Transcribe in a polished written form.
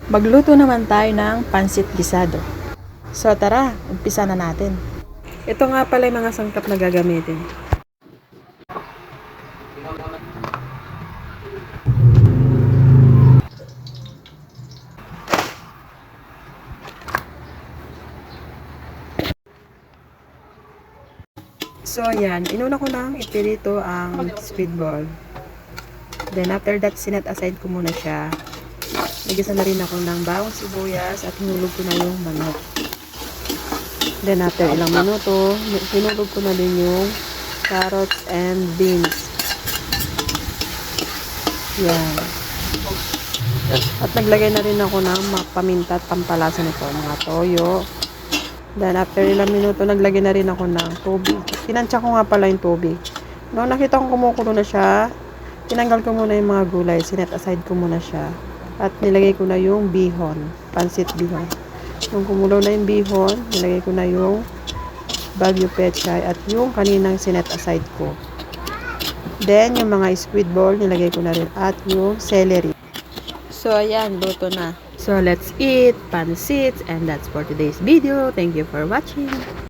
Magluto naman tayo ng pansit gisado. So tara, umpisa na natin. Ito nga pala yung mga sangkap na gagamitin. So ayan, inuna ko lang ipirito ang squid ball. Then after that, sinet aside ko muna siya. Nagisa na rin ako ng bawang sibuyas at hinulog ko na yung manok. Then after ilang minuto, hinulog ko na din yung carrots and beans. Yan. At naglagay na rin ako ng paminta at pampalasa nito, mga toyo. Then after ilang minuto, naglagay na rin ako ng tubig. Tinansya ko nga pala yung tubig. No, nakita kong kumukulo na siya. Tinanggal ko muna yung mga gulay. Sinet aside ko muna siya. At nilagay ko na yung bihon. Pansit bihon. Nung kumulo na yung bihon, nilagay ko na yung Baguio pechay at yung kaninang sinet aside ko. Then, yung mga squid ball, nilagay ko na rin at yung celery. So, ayan, luto na. So, let's eat pansits, and that's for today's video. Thank you for watching.